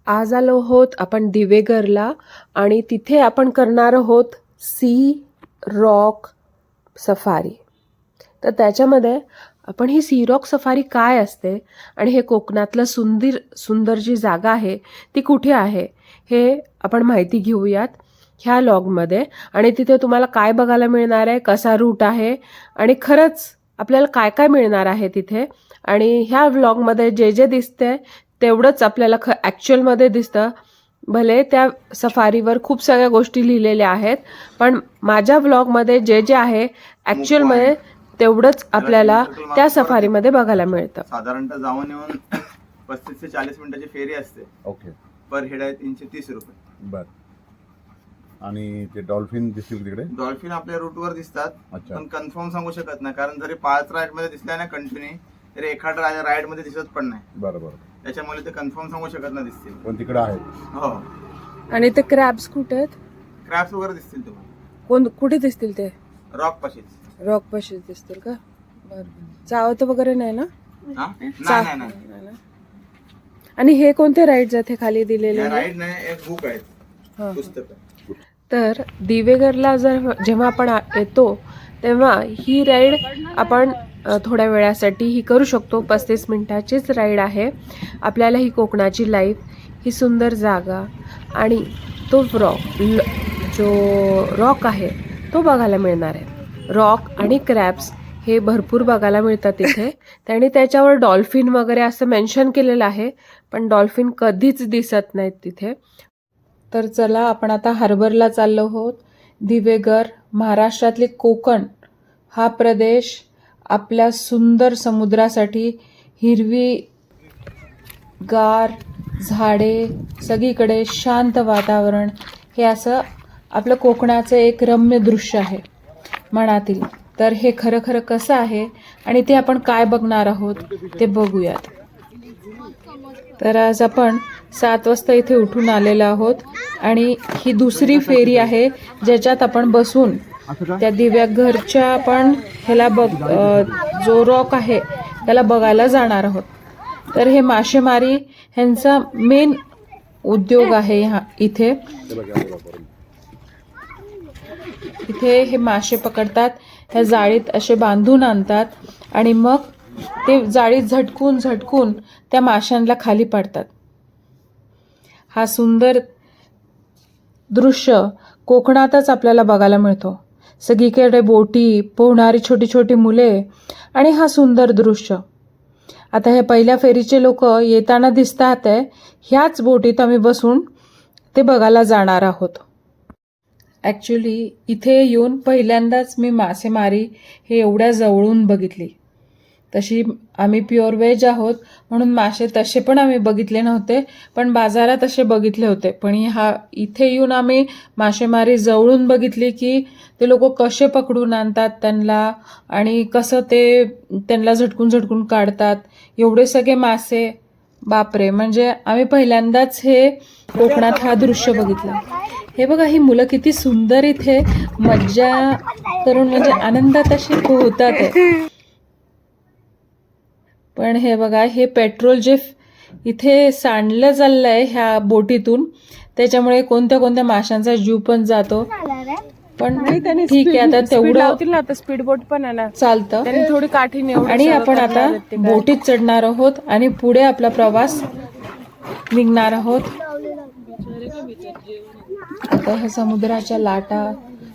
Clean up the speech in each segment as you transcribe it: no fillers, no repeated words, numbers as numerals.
आज आलो आहोत आपण दिवेघरला आणि तिथे आपण करणार आहोत सी रॉक सफारी. तर त्याच्यामध्ये आपण ही सी रॉक सफारी काय असते आणि हे कोकणातलं सुंदर जी जागा आहे ती कुठे आहे हे आपण माहिती घेऊयात ह्या लॉगमध्ये. आणि तिथे तुम्हाला काय बघायला मिळणार आहे, कसा रूट आहे आणि खरंच आपल्याला काय काय मिळणार आहे तिथे. आणि ह्या व्लॉगमध्ये जे जे दिसतंय तेवढंच आपल्याला ॲक्च्युअलमध्ये दिसतं. भले त्या सफारीवर खूप सगळ्या गोष्टी लिहिलेल्या आहेत, पण माझ्या व्लॉगमध्ये जे जे आहे ॲक्च्युअलमध्ये तेवढंच आपल्याला त्या सफारीमध्ये बघायला मिळतं. साधारणतः जाऊन येऊन 35 ते 40 मिनिटाची फेरी असते. ओके. पर हेड आहे 330 रुपये. बर. आणि ते डॉल्फिन दिसतील तिकडे? डॉल्फिन आपल्या रूटवर दिसतात, अच्छा. पण कन्फर्म सांगू शकत नाही, कारण जरी 5 राईड मध्ये दिसल्या ना कंटिन्यू, तरी एखाद्या राईड मध्ये दिसत पण नाही. बरोबर. त्याच्यामुळे ते कन्फर्म सांगू शकत नाही दिसतील. पण तिकडे आहेत. हो. आणि ते क्रॅब्स कुठे आहेत? क्रॅब्स वगैरे दिसतील तुम्हाला. कुठे दिसतील? ते रॉक पाशीच. रॉक पाशीच दिसतील का? बरं. चावत वगैरे नाही ना? नाही नाही. आणि हे कोणते राईड्स आहेत हे खाली दिलेले? राईड नाही, एक बुक आहे, पुस्तक. तर दिवेघरला जेव्हा आपण येतो तेव्हा ही राईड आपण थोड्या वेळासाठी ही करू शकतो. 35 मिनिटाचीच राईड आहे. आपल्याला ही कोकणाची लाईफ, ही सुंदर जागा आणि तो जो रॉक आहे तो बघायला मिळणार आहे. रॉक आणि क्रॅब्स हे भरपूर बघायला मिळतात तिथे. आणि त्याच्यावर डॉल्फिन वगैरे असं मेन्शन केलेलं आहे, पण डॉल्फिन कधीच दिसत नाहीत तिथे. तर चला आपण आता हार्बरला चाललो आहोत. दिवेघर, महाराष्ट्रातले कोकण हा प्रदेश आपल्या सुंदर समुद्रासाठी, हिरवी गार झाडे, सगळीकडे शांत वातावरण, हे असं आपलं कोकणाचं एक रम्य दृश्य आहे मनातील. तर हे खरं खरं कसं आहे आणि ते आपण काय बघणार आहोत ते बघूयात. तर आज आपण 7 वाजता इथे उठून आलेलो आहोत आणि ही दुसरी फेरी आहे ज्याच्यात आपण बसून त्या दिवेघरच्या आपण ह्याला जो रॉक आहे त्याला बघायला जाणार आहोत. तर हे मासेमारी ह्यांचा मेन उद्योग आहे. इथे हे मासे पकडतात, ह्या जाळीत असे बांधून आणतात आणि मग ते जाळीत झटकून त्या माशांना खाली पाडतात. हा सुंदर दृश्य कोकणातच आपल्याला बघायला मिळतो. सगळीकडे बोटी, पोहणारी छोटी छोटी मुले आणि हा सुंदर दृश्य. आता हे पहिल्या फेरीचे लोक येताना दिसतात आहे. ह्याच बोटीत आम्ही बसून ते बघायला जाणार आहोत. ॲक्च्युली इथे येऊन पहिल्यांदाच मी मासेमारी हे एवढ्या जवळून बघितली. तशी आम्ही प्युअर व्हेज आहोत म्हणून मासे तसे पण आम्ही बघितले नव्हते, पण बाजारात असे बघितले होते. पण इथे येऊन आम्ही मासेमारी जवळून बघितली की ते लोक कसे पकडून आणतात त्यांना आणि कसं ते त्यांना झटकून काढतात. एवढे सगळे मासे, बापरे. म्हणजे आम्ही पहिल्यांदाच हे कोकणात हा दृश्य बघितला. हे बघा, ही मुलं किती सुंदर इथे मज्जा करून म्हणजे आनंदात अशी पोहतात आहे. पण हे बघा, हे पेट्रोल जे इथे सांडलं चाललंय ह्या बोटीतून, त्याच्यामुळे कोणत्या माशांचा जीव पण जातो. पण ठीक आहे, आता तेवढं स्पीड बोट पण आहे ना, चालतं. थोडी काठीने. आणि आपण आता बोटीत चढणार आहोत आणि पुढे आपला प्रवास निघणार आहोत. आता ह्या समुद्राच्या लाटा,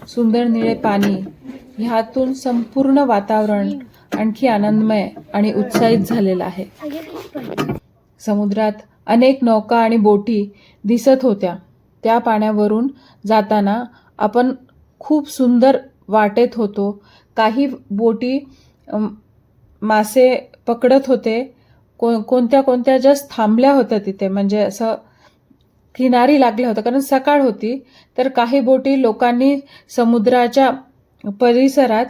सुंदर निळे पाणी, ह्यातून संपूर्ण वातावरण आणखी आनंदमय आणि उत्साहित झालेलं आहे. समुद्रात अनेक नौका आणि बोटी दिसत होत्या. त्या पाण्यावरून जाताना आपण खूप सुंदर वाटेत होतो. काही बोटी मासे पकडत होते, कोणत्या जस्ट थांबल्या होत्या तिथे, म्हणजे असं किनारी लागल्या होत्या कारण सकाळ होती. तर काही बोटी लोकांनी समुद्राच्या परिसरात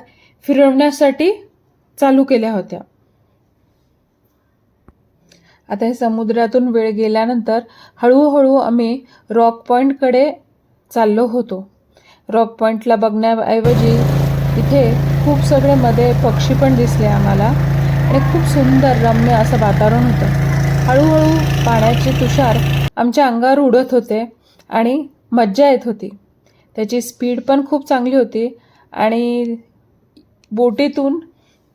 फिरवण्यासाठी चालू केल्या होत्या. आता हे समुद्रातून वेळ गेल्यानंतर हळूहळू आम्ही रॉक पॉईंटकडे चाललो होतो. रॉक पॉईंटला बघण्याऐवजी इथे खूप सगळे मध्ये पक्षी पण दिसले आम्हाला आणि खूप सुंदर रम्य असं वातावरण होतं. हळूहळू पाण्याचे तुषार आमच्या अंगावर उडत होते आणि मज्जा येत होती. त्याची स्पीड पण खूप चांगली होती आणि बोटीतून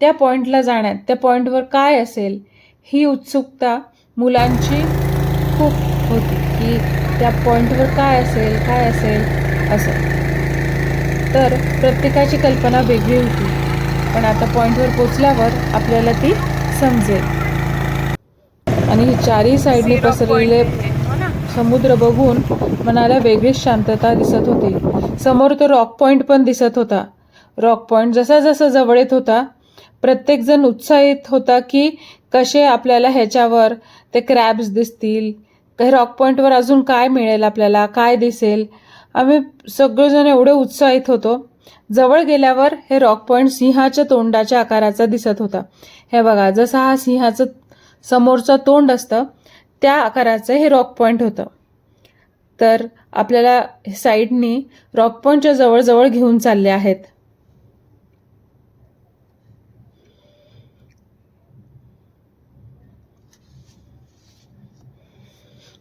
त्या पॉईंटला जाण्यात, त्या पॉईंटवर काय असेल ही उत्सुकता मुलांची खूप होती की त्या पॉईंटवर काय असेल असं. तर प्रत्येकाची कल्पना वेगळी होती, पण आता पॉईंटवर पोचल्यावर आपल्याला ती समजेल. आणि ही चारही साईडने पसरलेले समुद्र बघून मनाला वेगळीच शांतता दिसत होती. समोर तो रॉक पॉईंट पण दिसत होता. रॉक पॉईंट जसा जसा जवळ येत होता प्रत्येकजण उत्साहित होता की कसे आपल्याला ह्याच्यावर ते क्रॅब्स दिसतील, काही रॉक पॉईंटवर अजून काय मिळेल, आपल्याला काय दिसेल. आम्ही सगळेजण एवढे उत्साहित होतो. जवळ गेल्यावर हे रॉक पॉईंट सिंहाच्या तोंडाच्या आकाराचा दिसत होता. हे बघा, जसा हा सिंहाचं समोरचं तोंड असतं त्या आकाराचं हे रॉक पॉईंट होतं. तर आपल्याला साईडनी रॉक पॉईंटच्या जवळ घेऊन चालले आहेत.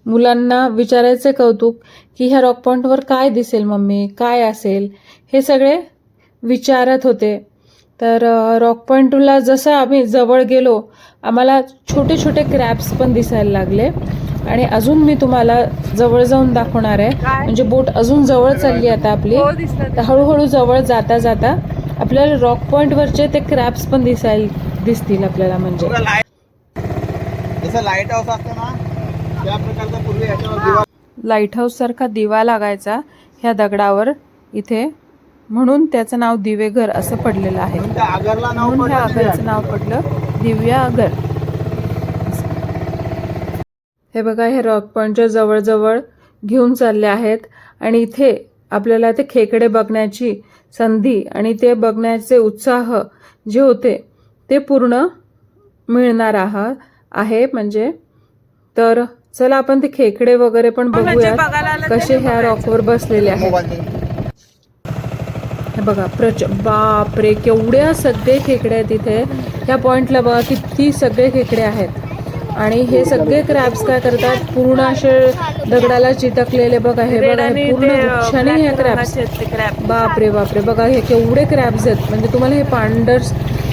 मुलांना विचारायचे कौतुक की ह्या रॉक पॉईंटवर काय दिसेल मम्मी, काय असेल, हे सगळे विचारत होते. तर रॉक पॉईंटला जसं आम्ही जवळ गेलो आम्हाला छोटे छोटे क्रॅब्स पण दिसायला लागले. आणि अजून मी तुम्हाला जवळ जाऊन दाखवणार आहे. म्हणजे बोट अजून जवळ चालली आता आपली. तर हळूहळू जवळ जाता जाता आपल्याला रॉक पॉईंटवरचे ते क्रॅब्स पण दिसतील आपल्याला. म्हणजे जसं लाईट हाऊस असतं ना त्या प्रकारचा पूर्वी याच्यावर दिवा, लाईट हाऊस सारखा दिवा लागायचा ह्या दगडावर इथे, म्हणून त्याचं नाव दिवेघर असं पडलेलं आहे. त्या आगरला नाव म्हणून ह्या पडलं आगरचं नाव पडलं दिव्या आगर. हे बघा, हे रॉक पॉईंटच्या जवळ घेऊन चालले आहेत आणि इथे आपल्याला ते खेकडे बघण्याची संधी आणि ते बघण्याचे उत्साह जे होते ते पूर्ण मिळणार आहे. म्हणजे तर चला आपण ते खेकडे वगैरे पण बघूया कसे ह्या रॉकवर बसलेले आहेत. हे बघा, बापरे केवढ्या सगळे खेकडे आहेत इथे. ह्या पॉइंटला बघा किती सगळे खेकडे आहेत. आणि हे सगळे क्रॅब्स काय करतात, पूर्ण असे दगडाला चिटकलेले बघा. हे बघा, हे पूर्ण गुच्छाने हे क्रॅब्स. बापरे बापरे, बघा हे केवढे क्रॅब्स आहेत. म्हणजे तुम्हाला हे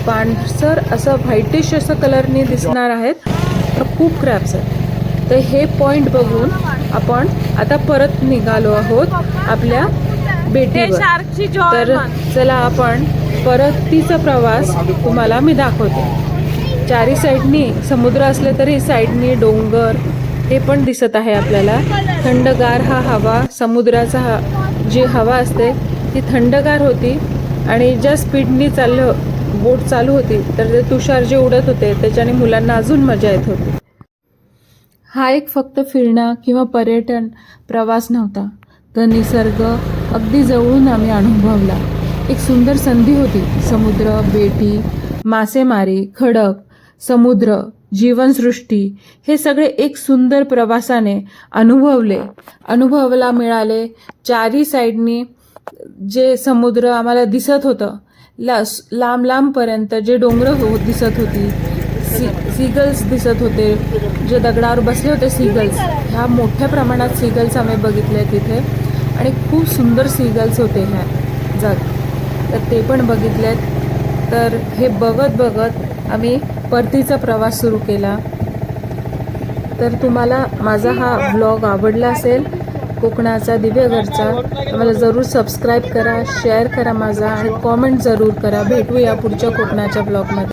पांढरसर असं व्हाईटिश असं कलरने दिसणार आहेत. तर खूप क्रॅब्स आहेत. तर हे पॉइंट बघून आपण आता परत निघालो आहोत आपल्या बेटीवर. तर चला आपण परतीचा प्रवास तुम्हाला मी दाखवते. चारी साईडनी समुद्र असले तरी साईडनी डोंगर हे पण दिसत आहे आपल्याला. थंडगार हा हवा, समुद्राचा जी हवा असते ती थंडगार होती. आणि ज्या स्पीडनी बोट चालू होती तर ते तुषार जे उडत होते त्याच्याने मुलांना अजून मजा येत होती. हा एक फक्त फिरणं किंवा पर्यटन प्रवास नव्हता, तर निसर्ग अगदी जवळून आम्ही अनुभवला. एक सुंदर संधी होती. समुद्र, बेटी, मासेमारी, खडक, समुद्र, जीवनसृष्टी हे सगळे एक सुंदर प्रवासाने अनुभवायला मिळाले. चारी साईडनी जे समुद्र आम्हाला दिसत होतं, लांबपर्यंत जे डोंगर दिसत होती, सीगल्स दिसत होते, जे दगडावर बसले होते सीगल्स, ह्या मोठ्या प्रमाणात सीगल्स आम्ही बघितले तिथे. आणि खूप सुंदर सीगल्स होते ह्या तर ते पण बघितलेत. तर हे बघत आम्ही परतीचा प्रवास सुरू केला. तर तुम्हाला माझा हा व्लॉग आवडला असेल कोकणाचा दिव्याघरचा, मला जरूर सबस्क्राईब करा, शेअर करा माझा आणि कॉमेंट जरूर करा. भेटूया पुढच्या कोकणाच्या व्लॉगमध्ये.